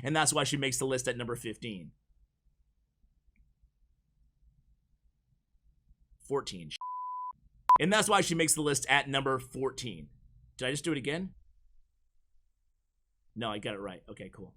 And that's why she makes the list at number 15. 14. And that's why she makes the list at number 14. Did I just do it again? No, I got it right. Okay, cool.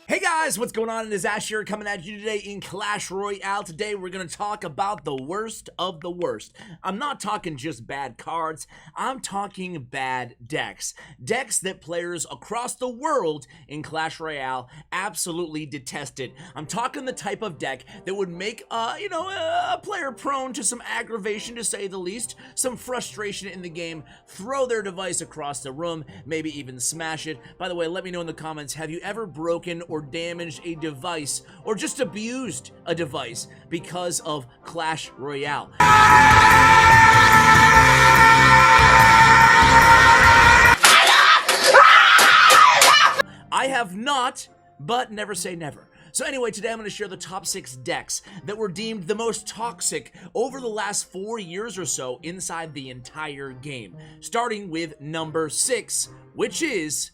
Hey guys, what's going on? It is Ash here coming at you today in Clash Royale. Today we're going to talk about the worst of the worst. I'm not talking just bad cards, I'm talking bad decks. Decks that players across the world in Clash Royale absolutely detested. I'm talking the type of deck that would make, a player prone to some aggravation, to say the least, some frustration in the game, throw their device across the room, maybe even smash it. By the way, let me know in the comments, have you ever broken or damaged a device or just abused a device because of Clash Royale? I have not, but never say never. So anyway, today I'm going to share the top 6 decks that were deemed the most toxic over the last 4 years or so inside the entire game. Starting with number 6, which is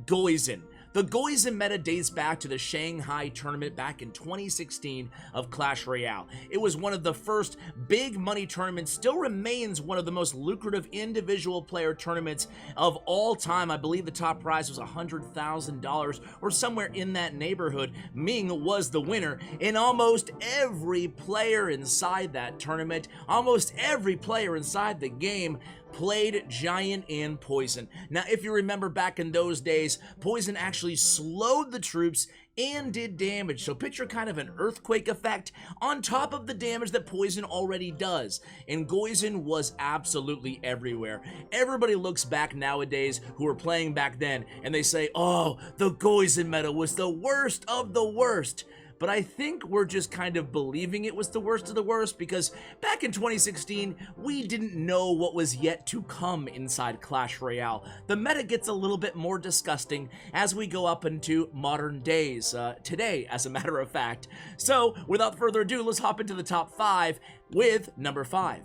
Goizen. The Goizen meta dates back to the Shanghai tournament back in 2016 of Clash Royale. It was one of the first big money tournaments, still remains one of the most lucrative individual player tournaments of all time. I believe the top prize was $100,000 or somewhere in that neighborhood. Ming was the winner, and almost every player inside that tournament, almost every player inside the game played Giant and Poison. Now, if you remember back in those days, Poison actually slowed the troops and did damage. So picture kind of an earthquake effect on top of the damage that Poison already does. And Goizen was absolutely everywhere. Everybody looks back nowadays who were playing back then and they say, oh, the Goizen meta was the worst of the worst. But I think we're just kind of believing it was the worst of the worst, because back in 2016, we didn't know what was yet to come inside Clash Royale. The meta gets a little bit more disgusting as we go up into modern days, today, as a matter of fact. So, without further ado, let's hop into the top 5 with number 5.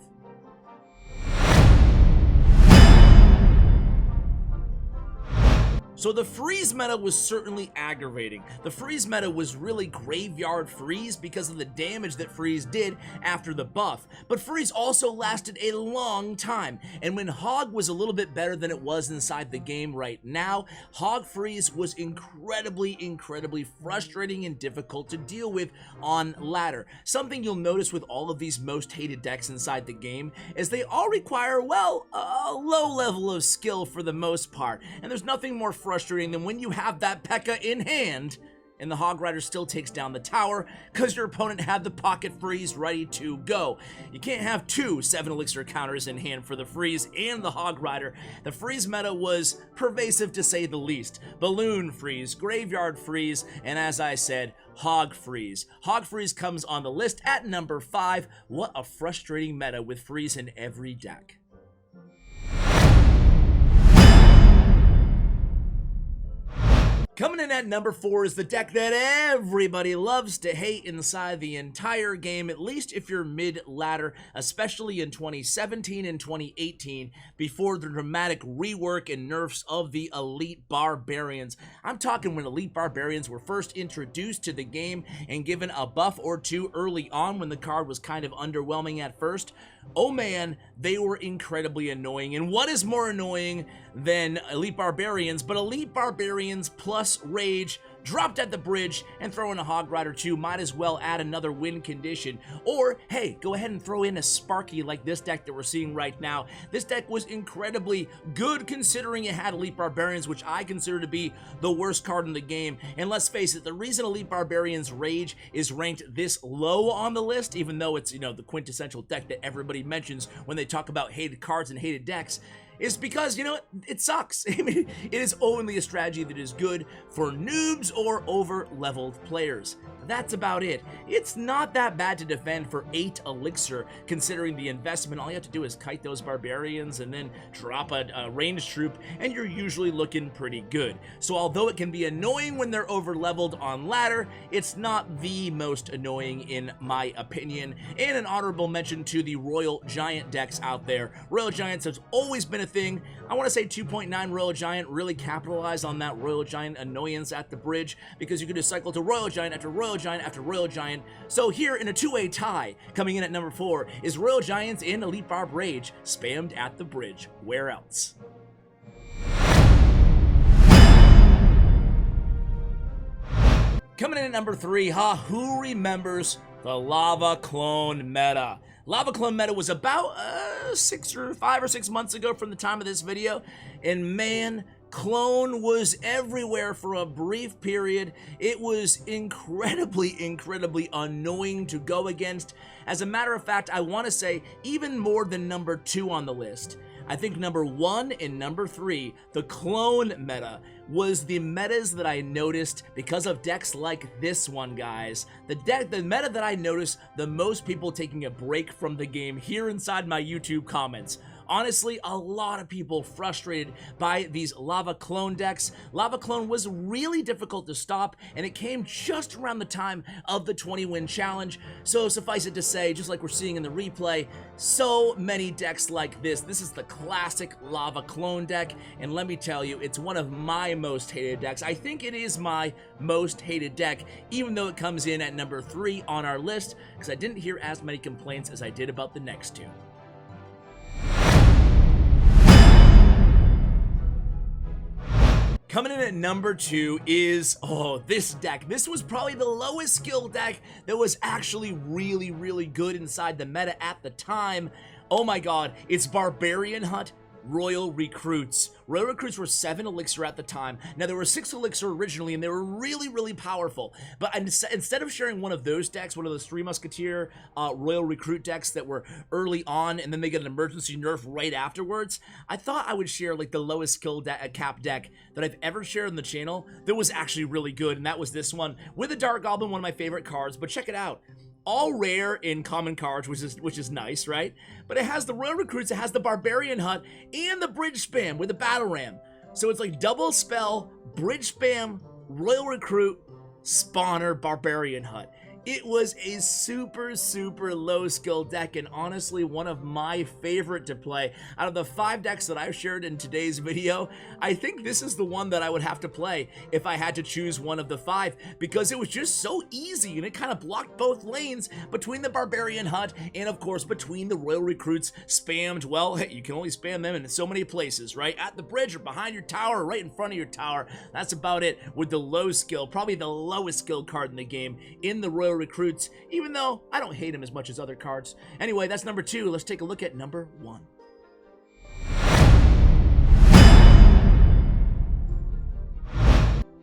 So the freeze meta was certainly aggravating. The freeze meta was really graveyard freeze because of the damage that freeze did after the buff. But freeze also lasted a long time, and when Hog was a little bit better than it was inside the game right now, Hog freeze was incredibly frustrating and difficult to deal with on ladder. Something you'll notice with all of these most hated decks inside the game is they all require, well, a low level of skill for the most part, and there's nothing more frustrating than when you have that P.E.K.K.A in hand and the Hog Rider still takes down the tower because your opponent had the pocket freeze ready to go. You can't have 2 7 elixir counters in hand for the freeze and the Hog Rider. The freeze meta was pervasive to say the least. Balloon freeze, graveyard freeze, and as I said, Hog freeze. Hog freeze comes on the list at number 5. What a frustrating meta with freeze in every deck. Coming in at number 4 is the deck that everybody loves to hate inside the entire game, at least if you're mid-ladder, especially in 2017 and 2018, before the dramatic rework and nerfs of the Elite Barbarians. I'm talking when Elite Barbarians were first introduced to the game and given a buff or 2 early on when the card was kind of underwhelming at first. Oh man, they were incredibly annoying. And what is more annoying than Elite Barbarians, but Elite Barbarians plus Rage dropped at the bridge, and throw in a Hog Rider 2, might as well add another win condition. Or, hey, go ahead and throw in a Sparky like this deck that we're seeing right now. This deck was incredibly good considering it had Elite Barbarians, which I consider to be the worst card in the game. And let's face it, the reason Elite Barbarians Rage is ranked this low on the list, even though it's, the quintessential deck that everybody mentions when they talk about hated cards and hated decks, is because, it sucks. I mean, it is only a strategy that is good for noobs or over-leveled players. that's about it. It's not that bad to defend for 8 elixir, considering the investment. All you have to do is kite those barbarians and then drop a ranged troop, and you're usually looking pretty good. So although it can be annoying when they're over leveled on ladder, it's not the most annoying in my opinion. And an honorable mention to the Royal Giant decks out there. Royal Giants has always been a thing. I want to say 2.9 Royal Giant really capitalized on that Royal Giant annoyance at the bridge, because you could just cycle to Royal Giant after Royal Giant after Royal Giant. So here in a two-way tie, coming in at number 4, is Royal Giants in Elite Barb Rage, spammed at the bridge. Where else? Coming in at number 3, who remembers the Lava Clone meta? Lava Clone meta was about 5 or 6 months ago from the time of this video, and man, Clone was everywhere for a brief period. It was incredibly annoying to go against. As a matter of fact, I want to say even more than number 2 on the list. I think number 1 and number 3, the Clone meta, was the metas that I noticed because of decks like this one, guys. The meta that I noticed the most people taking a break from the game here inside my YouTube comments. Honestly, a lot of people frustrated by these Lava Clone decks. Lava Clone was really difficult to stop, and it came just around the time of the 20-win challenge. So suffice it to say, just like we're seeing in the replay, so many decks like this. This is the classic Lava Clone deck, and let me tell you, it's one of my most hated decks. I think it is my most hated deck, even though it comes in at number 3 on our list, because I didn't hear as many complaints as I did about the next 2. Coming in at number 2 is, this deck. This was probably the lowest skill deck that was actually really good inside the meta at the time. Oh my god, it's Barbarian Hut Royal Recruits. Royal Recruits were 7 elixir at the time. Now, there were 6 elixir originally, and they were really powerful. But instead of sharing one of those decks, one of those 3 Musketeer Royal Recruit decks that were early on, and then they get an emergency nerf right afterwards, I thought I would share like the lowest skill cap deck that I've ever shared on the channel that was actually really good, and that was this one with a Dark Goblin, one of my favorite cards. But check it out. All rare in common cards, which is nice, right? But it has the Royal Recruits, it has the Barbarian Hut, and the Bridge Spam with the Battle Ram. So it's like double spell, Bridge Spam, Royal Recruit, Spawner, Barbarian Hut. It was a super low skill deck, and honestly one of my favorite to play. Out of the 5 decks that I've shared in today's video, I think this is the one that I would have to play if I had to choose one of the 5, because it was just so easy, and it kind of blocked both lanes between the Barbarian Hut and of course between the Royal Recruits. Spammed, well, hey, you can only spam them in so many places, right? At the bridge or behind your tower or right in front of your tower. That's about it with the low skill, probably the lowest skill card in the game in the Royal Recruits, even though I don't hate him as much as other cards. Anyway, that's number 2. Let's take a look at number 1.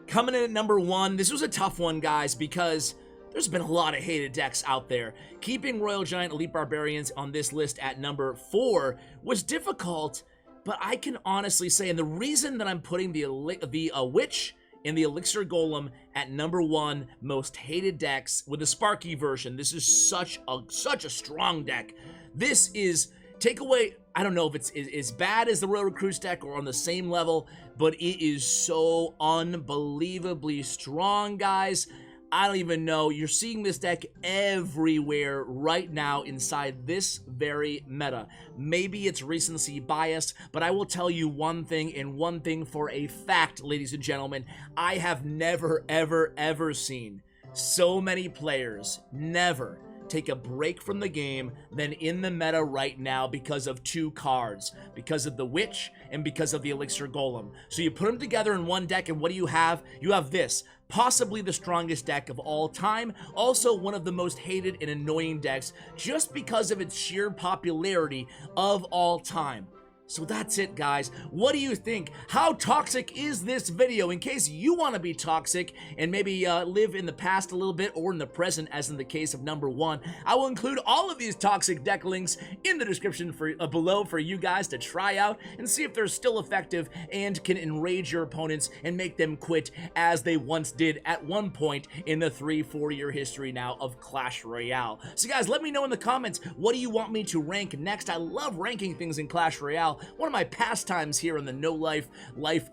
Coming in at number 1, this was a tough one, guys, because there's been a lot of hated decks out there. Keeping Royal Giant Elite Barbarians on this list at number 4 was difficult, but I can honestly say, and the reason that I'm putting the Witch and the Elixir Golem at number 1 most hated decks with the Sparky version. This is such a strong deck. This is, take away, I don't know if it's as bad as the Royal Recruits deck or on the same level, but it is so unbelievably strong, guys. I don't even know. You're seeing this deck everywhere right now inside this very meta. Maybe it's recency bias, but I will tell you one thing, and one thing for a fact, ladies and gentlemen. I have never, ever seen so many players never take a break from the game than in the meta right now because of 2 cards, because of the Witch and because of the Elixir Golem. So you put them together in one deck, and what do you have? You have this, possibly the strongest deck of all time, also one of the most hated and annoying decks just because of its sheer popularity of all time. So that's it, guys. What do you think? How toxic is this video? In case you want to be toxic and maybe live in the past a little bit or in the present, as in the case of number 1, I will include all of these toxic deck links in the description for below for you guys to try out and see if they're still effective and can enrage your opponents and make them quit as they once did at one point in the 3-4 year history now of Clash Royale. So guys, let me know in the comments, what do you want me to rank next? I love ranking things in Clash Royale. One of my pastimes here on the No Life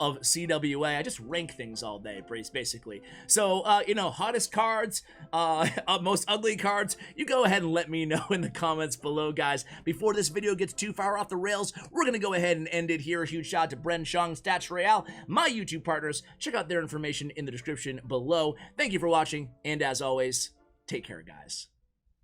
of CWA. I just rank things all day, basically. So, you know, hottest cards, most ugly cards, you go ahead and let me know in the comments below, guys. Before this video gets too far off the rails, we're going to go ahead and end it here. A huge shout out to Bren Chong, Clash Royale, my YouTube partners. Check out their information in the description below. Thank you for watching, and as always, take care, guys.